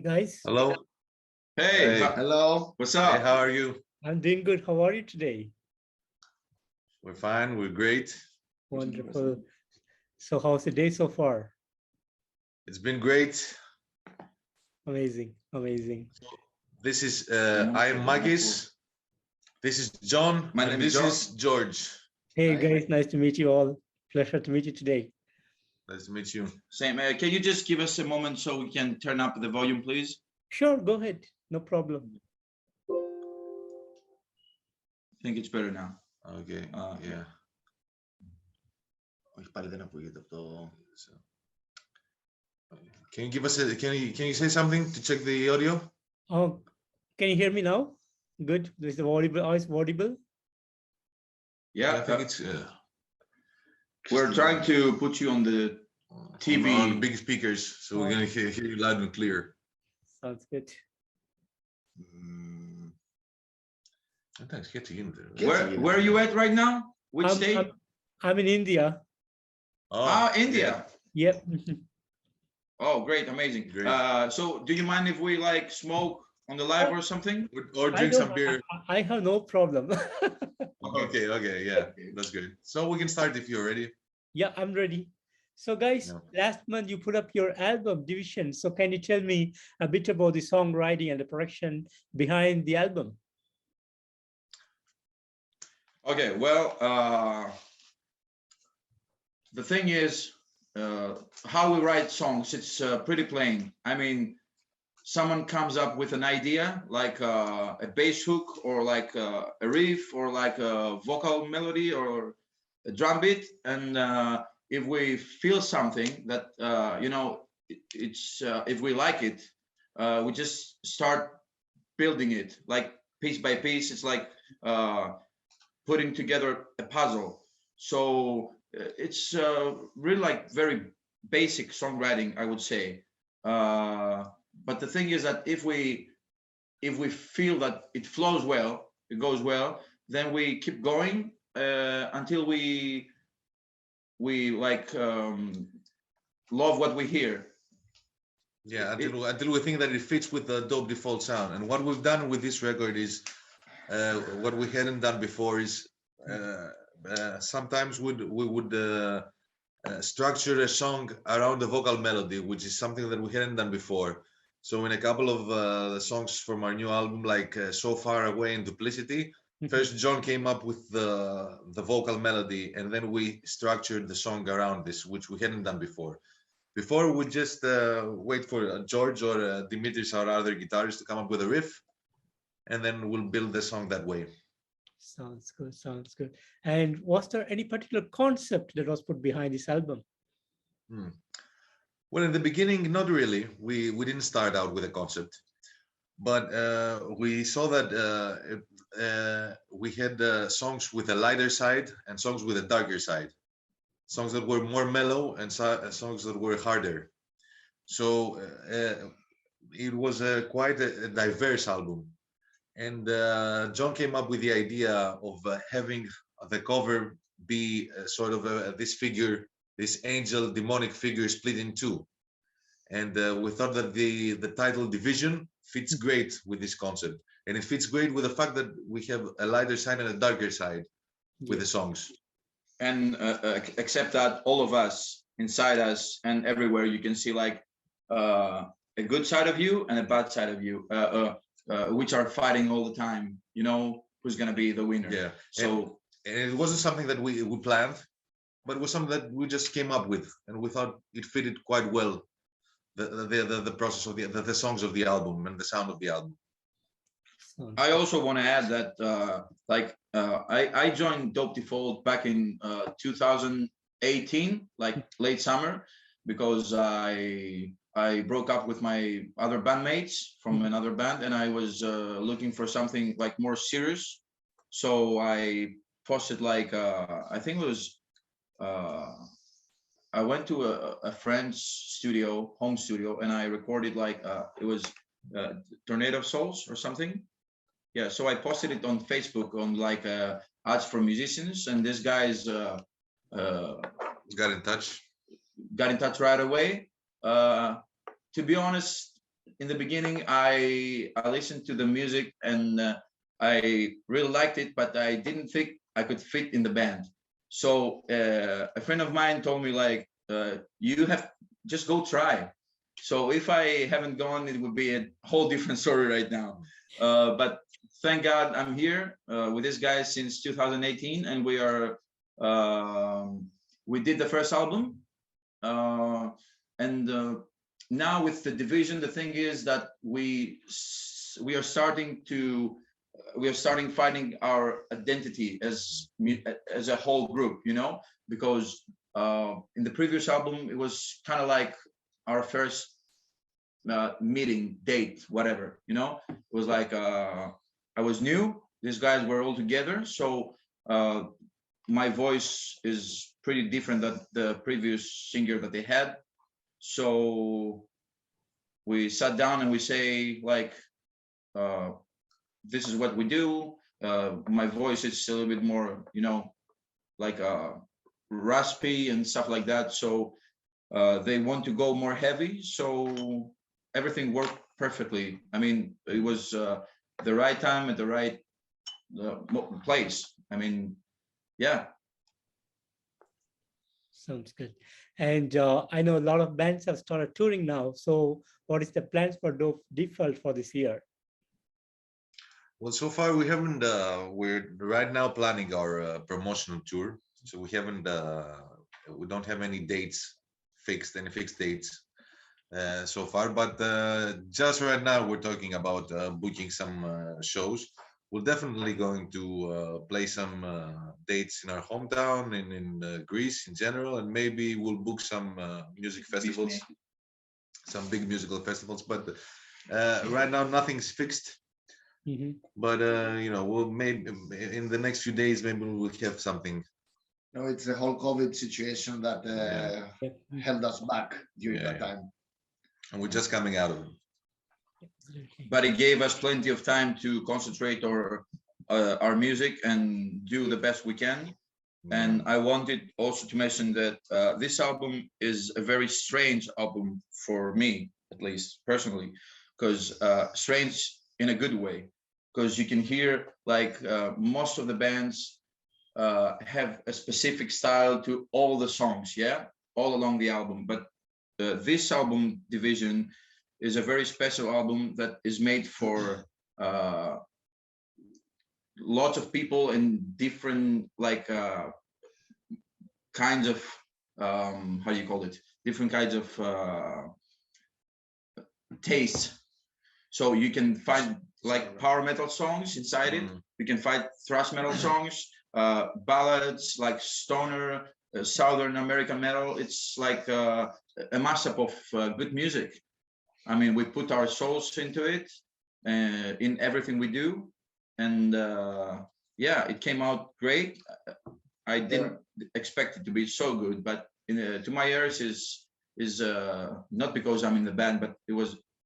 guys. Hello. Hey, Hey. hello. What's up? Hey, how are you? I'm doing good. How are you today? We're fine. We're great. Wonderful. So how's the day so far? It's been great. Amazing. Amazing. This is I am Magis. This is John. My name is this John. is George. Hey Hi. guys, nice to meet you all. Pleasure to meet you today. Nice to meet you. Same. Can you just give us a moment so we can turn up the volume, please? Sure, go ahead. No problem. I think it's better now. Okay. Yeah. Όχι, πάλι δεν ακούγεται από το... Can you give us a can you say something to check the audio? Oh, can you hear me now? Good. Is the audible? Yeah, I think it's we're trying to put you on the TV. on big speakers, so we're gonna hear you loud and clear. Sounds good. Εντάξει, και έτσι γίνεται. Where are you at right now? Which state? I'm in India. India. Yep. Oh, great, amazing. Great. So do you mind if we like smoke on the live or something? Or drink some beer. I have no problem. Okay, yeah, that's good. So we can start if you're ready. Yeah, I'm ready. So guys, last month you put up your album Division. So can you tell me a bit about the songwriting and the production behind the album? Okay, well, the thing is, how we write songs, it's pretty plain. I mean, someone comes up with an idea, like a bass hook, or like a riff, or like a vocal melody, or a drum beat, and if we feel something that it's if we like it, we just start building it, like piece by piece. It's like putting together a puzzle. So it's really like very basic songwriting, I would say. But the thing is that if we feel that it flows well, it goes well, then we keep going until we like love what we hear. Yeah, until we think that it fits with the dope default sound. And what we've done with this record is what we hadn't done before is sometimes we would structure a song around the vocal melody, which is something that we hadn't done before. So in a couple of the songs from our new album, like So Far Away and Duplicity, first John came up with the vocal melody, and then we structured the song around this, which we hadn't done before. Before we just wait for George or Dimitris, our other guitarist, to come up with a riff, and then we'll build the song that way. Sounds good. Sounds good. And was there any particular concept that was put behind this album? Well, in the beginning, not really. We didn't start out with a concept, but we saw that we had songs with a lighter side and songs with a darker side, songs that were more mellow and songs that were harder. So it was quite a diverse album. And John came up with the idea of having the cover be sort of this figure, this angel demonic figure split in two. And we thought that the title Division fits great with this concept. And it fits great with the fact that we have a lighter side and a darker side with the songs. And except that all of us, inside us and everywhere, you can see like a good side of you and a bad side of you. Which are fighting all the time, you know, who's going to be the winner. Yeah. So and it wasn't something that we planned, but it was something that we just came up with, and we thought it fitted quite well the process of the songs of the album and the sound of the album. I also want to add that I joined Dope Default back in 2018, like late summer, because I broke up with my other bandmates from another band, and I was looking for something like more serious. So I posted like I think it was I went to a friend's studio, home studio, and I recorded like it was Tornado of Souls or something. Yeah, so I posted it on Facebook on like ads for musicians, and this guy's Got in touch right away. To be honest, in the beginning, I listened to the music and I really liked it, but I didn't think I could fit in the band. So a friend of mine told me like, you have just go try. So if I haven't gone, it would be a whole different story right now. But thank God I'm here with this guy since 2018, and we did the first album, and now with the division, the thing is that we are starting finding our identity as a whole group, you know, because in the previous album it was kind of like our first meeting, date, whatever, you know. It was like I was new, these guys were all together, so my voice is pretty different than the previous singer that they had. So we sat down and we say like, this is what we do. My voice is a little bit more, you know, like raspy and stuff like that. So they want to go more heavy. So everything worked perfectly. I mean, it was the right time at the right place. I mean, yeah. Sounds good. And I know a lot of bands have started touring now. So what is the plans for Default for this year? Well, so far we haven't. We're right now planning our promotional tour, so we haven't. We don't have any dates fixed, any fixed dates so far. But just right now, we're talking about booking some shows. We're definitely going to play some dates in our hometown and in Greece in general, and maybe we'll book some music festivals, some big musical festivals. But right now, nothing's fixed. But you know, we'll maybe in the next few days, maybe we'll have something. No, it's the whole COVID situation that held us back during that time. And we're just coming out of it. But it gave us plenty of time to concentrate our music and do the best we can. And I wanted also to mention that this album is a very strange album for me, at least personally, because strange in a good way, because you can hear like most of the bands have a specific style to all the songs, yeah, all along the album. But this album, Division, is a very special album that is made for lots of people in different like kinds of how do you call it, different kinds of tastes. So you can find like power metal songs inside it, you can find thrash metal songs, ballads, like stoner, Southern American metal. It's like a mashup of good music. I mean, we put our souls into it in everything we do, and yeah, it came out great. I didn't expect it to be so good, but to my ears is not because I'm in the band, but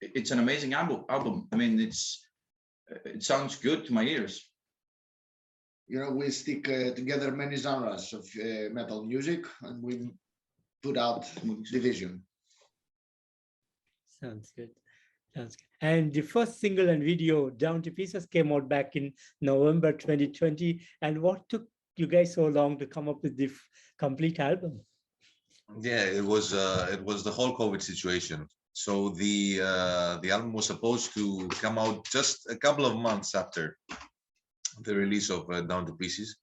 it's an amazing album. I mean, it sounds good to my ears. You know, we stick together many genres of metal music, and we put out Division. Sounds good. Sounds good. And the first single and video, Down to Pieces, came out back in November 2020. And what took you guys so long to come up with the complete album? Yeah, it was the whole COVID situation. So the album was supposed to come out just a couple of months after the release of Down to Pieces,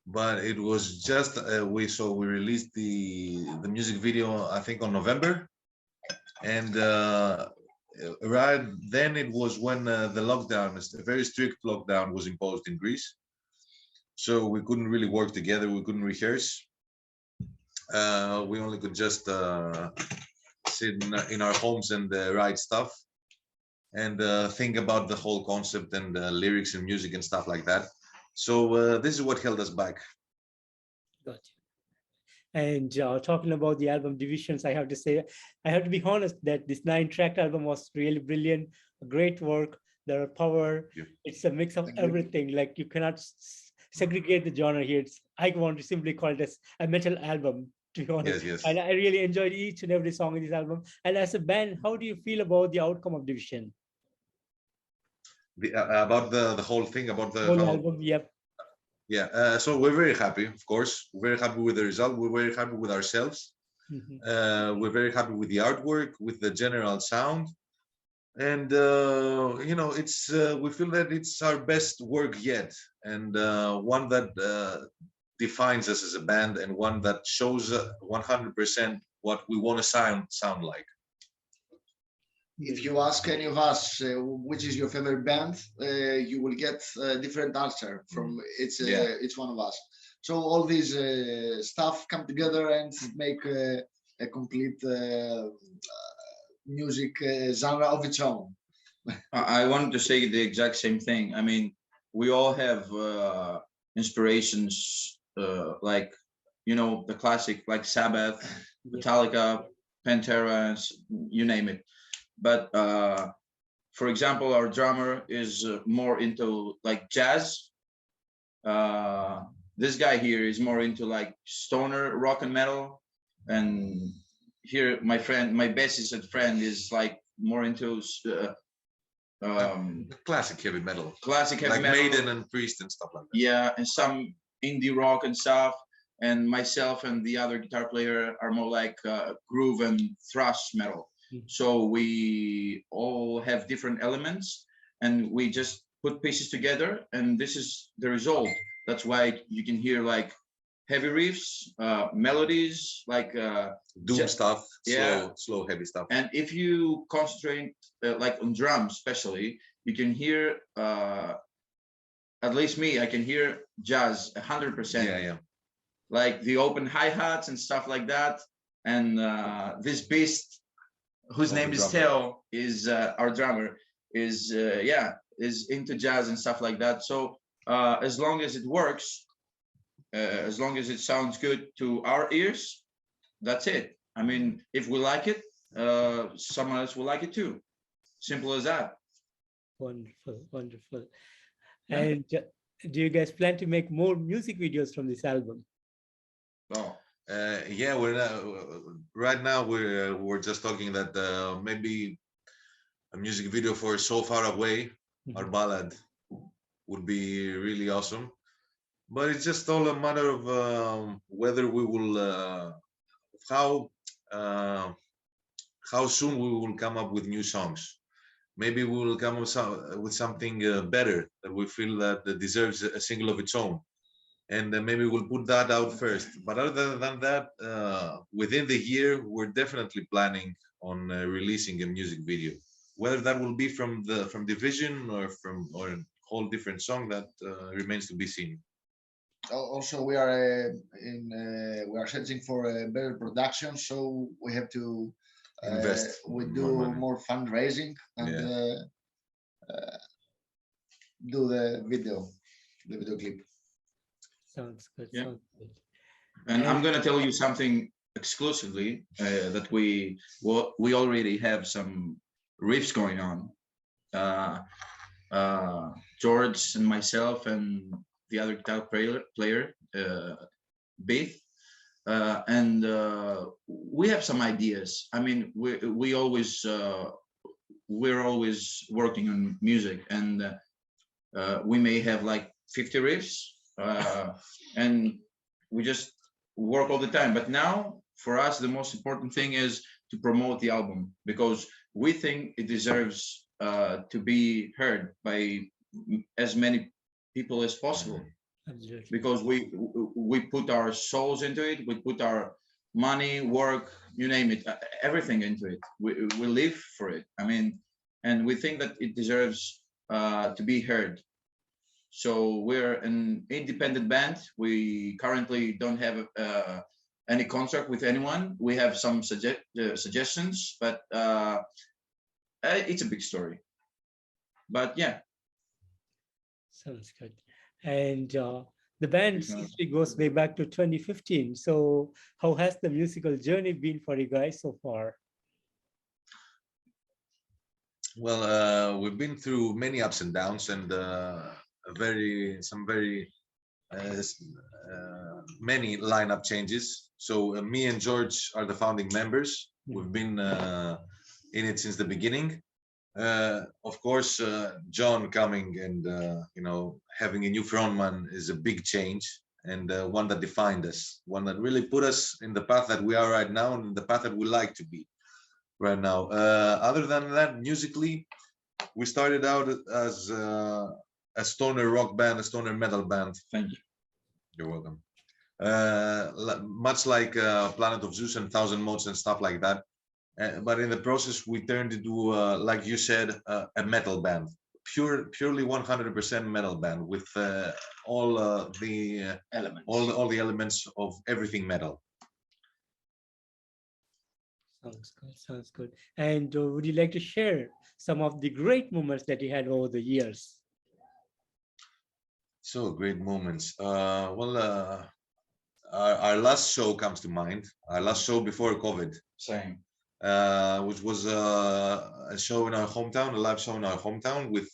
but it was just we released the music video, I think, on November, and right then it was when the lockdown, a very strict lockdown, was imposed in Greece. So we couldn't really work together. We couldn't rehearse. We only could just sit in our homes and write stuff and think about the whole concept and lyrics and music and stuff like that. So this is what held us back. Gotcha. And talking about the album Divisions, I have to say, I have to be honest that this 9-track album was really brilliant, great work. There are power. It's a mix of everything. Like, you cannot segregate the genre here. I want to simply call it as a metal album. to be honest. Yes, yes. And I really enjoyed each and every song in this album. And as a band, how do you feel about the outcome of Division? About the whole thing, about the Whole how, album, yep. yeah. So we're very happy, of course. We're very happy with the result. We're very happy with ourselves. Mhm. We're very happy with the artwork, with the general sound, and you know, it's we feel that it's our best work yet, and one that defines us as a band, and one that shows 100% what we want to sound like. If you ask any of us which is your favorite band, you will get a different answer from each one of us. So all these stuff come together and make a complete music genre of its own. I wanted to say the exact same thing. I mean, we all have inspirations like, you know, the classic like Sabbath, Metallica, Pantera, you name it. But for example, our drummer is more into like jazz. This guy here is more into like stoner rock and metal, and here my bassist friend is like more into Classic heavy metal, classic heavy like metal. Maiden and Priest and stuff like that. Yeah, and some indie rock and stuff. And myself and the other guitar player are more like groove and thrash metal. So we all have different elements, and we just put pieces together, and this is the result. That's why you can hear like heavy riffs, melodies, like Doom stuff, yeah. slow, heavy stuff. And if you concentrate like on drums, especially, you can hear. At least me, I can hear jazz 100%. Yeah. Like the open hi-hats and stuff like that. And this beast, whose name is Theo, is our drummer, is into jazz and stuff like that. So as long as it works, as long as it sounds good to our ears, that's it. I mean, if we like it, someone else will like it too. Simple as that. Wonderful, wonderful. Yeah. And do you guys plan to make more music videos from this album? Oh. Yeah, right now we're just talking that maybe a music video for So Far Away, our ballad, would be really awesome. But it's just all a matter of whether we will how soon we will come up with new songs. Maybe we will come with something better that we feel that deserves a single of its own. And maybe we'll put that out first. But other than that, within the year, we're definitely planning on releasing a music video. Whether that will be from Division or a whole different song, that remains to be seen. Also, we are searching for a better production, so we have to invest. We do more fundraising and do the video clip. Sounds good. Yeah. Sounds good. And I'm gonna tell you something exclusively that we already have some riffs going on. George and myself and the other guitar player, Beth, and we have some ideas. I mean, we're always working on music, and we may have like 50 riffs. And we just work all the time. But now, for us, the most important thing is to promote the album, because we think it deserves to be heard by as many people as possible. Absolutely. Because we put our souls into it, we put our money, work, you name it, everything into it. We live for it. I mean, and we think that it deserves to be heard. So we're an independent band. We currently don't have any contract with anyone. We have some suggestions, but it's a big story. But yeah. Sounds good. And the band's history goes way back to 2015. So how has the musical journey been for you guys so far? Well, we've been through many ups and downs, and many lineup changes. So me and George are the founding members. We've been in it since the beginning. Of course, John coming and having a new frontman is a big change, and one that defined us, one that really put us in the path that we are right now and the path that we like to be right now. Other than that, musically, we started out as a stoner rock band, a stoner metal band. Thank you. You're welcome. Much like Planet of Zeus and Thousand Modes and stuff like that. But in the process, we turned into, like you said, a metal band, purely 100% metal band with all the Elements. all the elements of everything metal. Sounds good. Sounds good. And would you like to share some of the great moments that you had over the years? So great moments. Our last show comes to mind. Our last show before COVID. Same. Which was a show in our hometown, a live show in our hometown with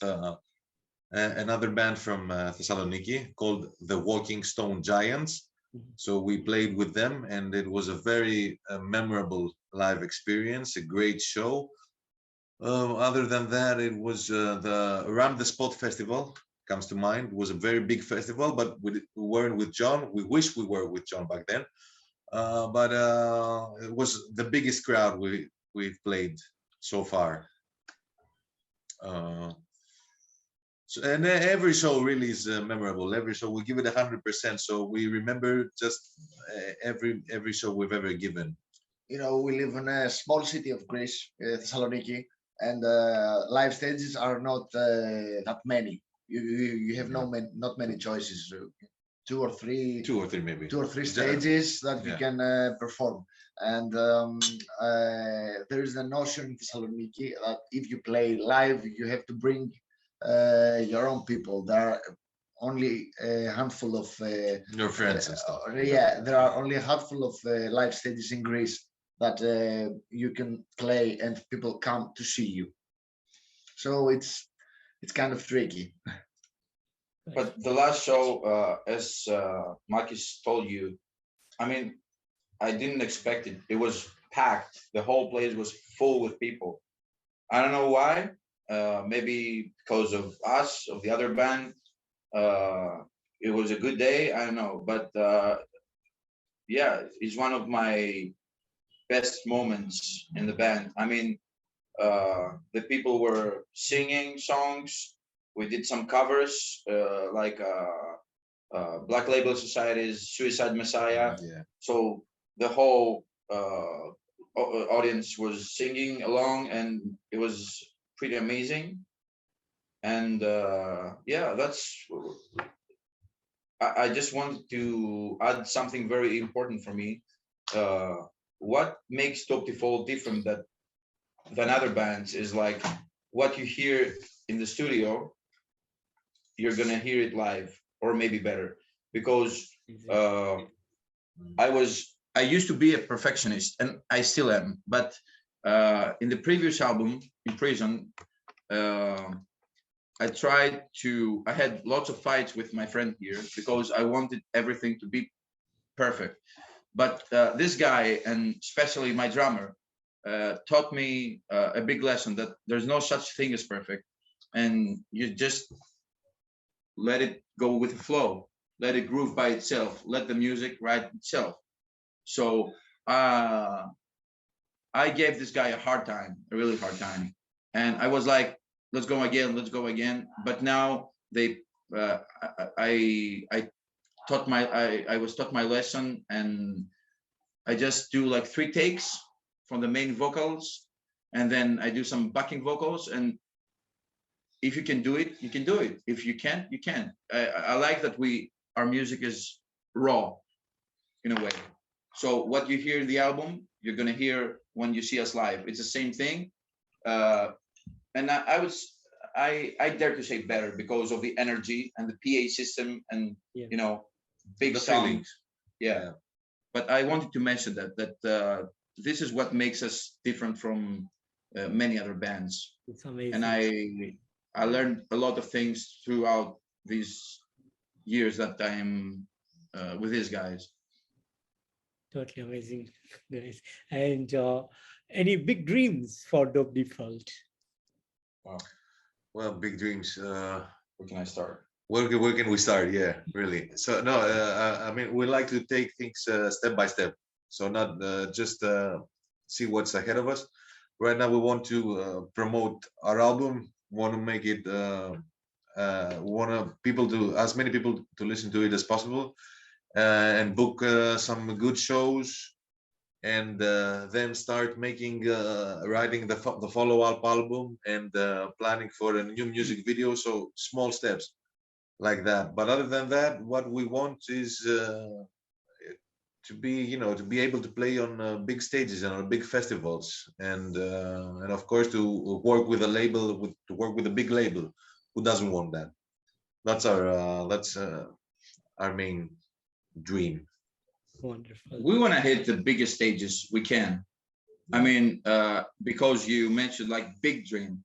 another band from Thessaloniki called the Walking Stone Giants. So we played with them, and it was a very memorable live experience, a great show. Other than that, it was the Around the Spot Festival comes to mind. It was a very big festival, but we weren't with John. We wish we were with John back then. But it was the biggest crowd we've played so far. And every show really is memorable. Every show we give it 100%. So we remember just every show we've ever given. We live in a small city of Greece, Thessaloniki, and live stages are not that many. You have not many choices. Two or three maybe. 2 or 3 stages that you can perform. And there is a notion in Thessaloniki that if you play live, you have to bring your own people. There are only a handful of your friends and stuff. There are only a handful of live stages in Greece that you can play and people come to see you. So it's kind of tricky. But the last show, as Marcus told you, I mean, I didn't expect it. It was packed. The whole place was full with people. I don't know why. Maybe because of us, of the other band. It was a good day. I don't know. But yeah, it's one of my best moments in the band. I mean, the people were singing songs. We did some covers, like Black Label Society's Suicide Messiah. Yeah. So the whole audience was singing along, and it was pretty amazing. And yeah, I just wanted to add something very important for me. What makes Top Default different than other bands is like what you hear in the studio, you're gonna hear it live, or maybe better, because I used to be a perfectionist, and I still am. But in the previous album, In Prison, I had lots of fights with my friend here because I wanted everything to be perfect. But this guy, and especially my drummer, taught me a big lesson that there's no such thing as perfect, and you just let it go with the flow, let it groove by itself, let the music write itself. So I gave this guy a hard time, a really hard time, and I was like, let's go again. But now I was taught my lesson, and I just do like 3 takes from the main vocals, and then I do some backing vocals, and if you can do it, you can do it. If you can't, you can't. I like that our music is raw in a way. So what you hear in the album, you're gonna hear when you see us live. It's the same thing. And I dare to say better because of the energy and the PA system and big the songs. feelings. Yeah. But I wanted to mention that this is what makes us different from many other bands. It's amazing. And I learned a lot of things throughout these years that I'm with these guys. Totally amazing, guys. And any big dreams for Dope Default? Wow. Well, big dreams. Where can I start? Where can we start? Yeah, really. So no, I mean, we like to take things step by step. So not just see what's ahead of us. Right now, we want to promote our album. Want to make it. Want to people to as many people to listen to it as possible, and book some good shows, and then start making writing the follow-up album and planning for a new music video. So small steps like that. But other than that, what we want is to be, to be able to play on big stages and on big festivals, and of course to work with a label, to work with a big label. Who doesn't want that? That's our main dream. Wonderful. We want to hit the biggest stages we can. I mean, because you mentioned like big dream.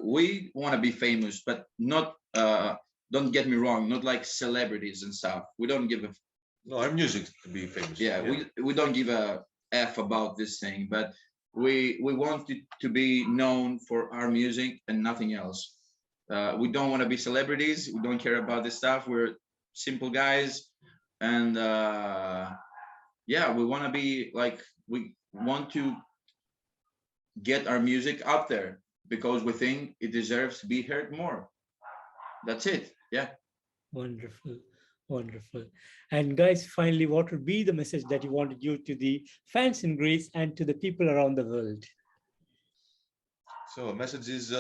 We want to be famous, but not. Don't get me wrong, not like celebrities and stuff. We don't give a. No, our music to be famous. Yeah, we don't give a f about this thing, but we want it to be known for our music and nothing else. We don't want to be celebrities. We don't care about this stuff. We're simple guys, and yeah, we want to be like, we want to get our music out there because we think it deserves to be heard more. That's it. Yeah. Wonderful. Wonderful. And guys, finally, what would be the message that you want to give to the fans in Greece and to the people around the world? So a message is,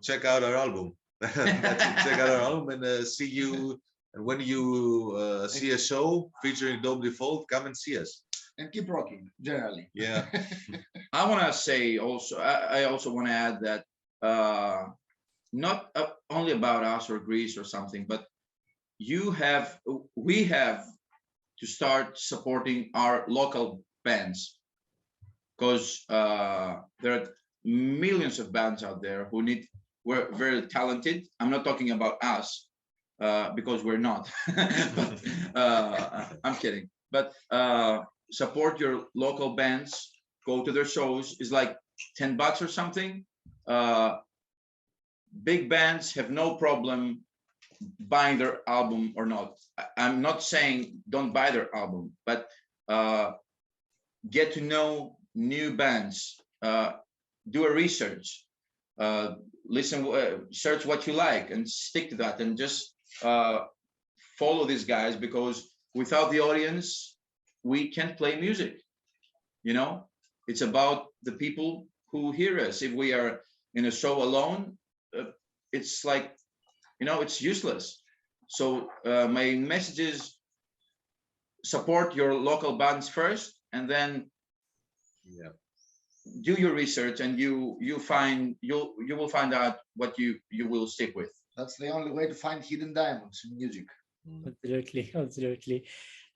check out our album. Check out our album and see you. And when you see a show featuring Dope Default, come and see us. And keep rocking, generally. Yeah. I want to say also, I also want to add that not only about us or Greece or something, but we have to start supporting our local bands, because there are millions of bands out there who we're very talented. I'm not talking about us because we're not. But, I'm kidding. But support your local bands. Go to their shows. It's like $10 or something. Big bands have no problem buying their album or not. I'm not saying don't buy their album, but get to know new bands. Do a research. Listen, search what you like and stick to that, and just follow these guys, because without the audience, we can't play music. It's about the people who hear us. If we are in a show alone, it's like, it's useless. So my message is support your local bands first, and then do your research, and you will find out what you will stick with. That's the only way to find hidden diamonds in music. Absolutely, absolutely.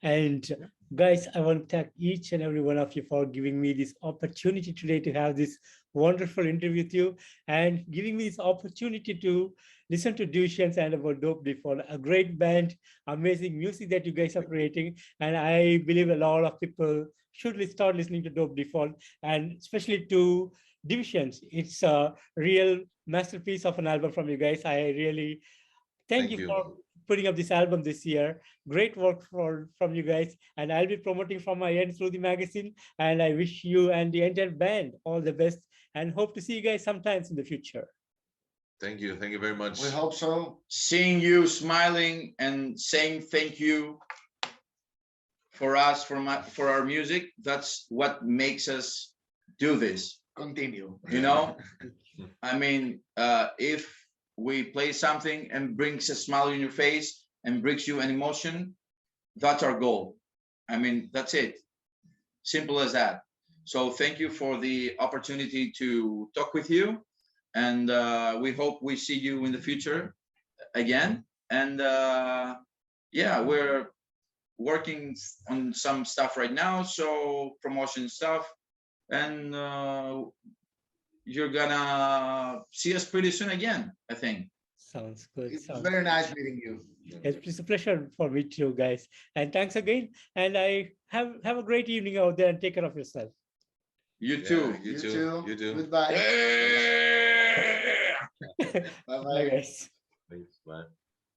And guys, I want to thank each and every one of you for giving me this opportunity today to have this wonderful interview with you, and giving me this opportunity to listen to Deucians and about Dope Default, a great band, amazing music that you guys are creating. And I believe a lot of people should start listening to Dope Default, and especially to Divisions. It's a real masterpiece of an album from you guys. I really thank you for putting up this album this year. Great work from you guys, and I'll be promoting from my end through the magazine. And I wish you and the entire band all the best, and hope to see you guys sometimes in the future. Thank you very much. We hope so. Seeing you smiling and saying thank you for us, for our music, that's what makes us do this. Continue. I mean, if we play something and brings a smile on your face and brings you an emotion, that's our goal. I mean, that's it. Simple as that. So thank you for the opportunity to talk with you, and we hope we see you in the future again. And yeah, we're working on some stuff right now, so promotion stuff, and you're gonna see us pretty soon again, I think. Sounds good. It's Sounds very nice meeting you. It's a pleasure for me too, guys. And thanks again. And I have a great evening out there and take care of yourself. You Yeah, too. you You too. too. You too. Goodbye. Yeah. Bye Bye, bye. guys. Thanks. Bye.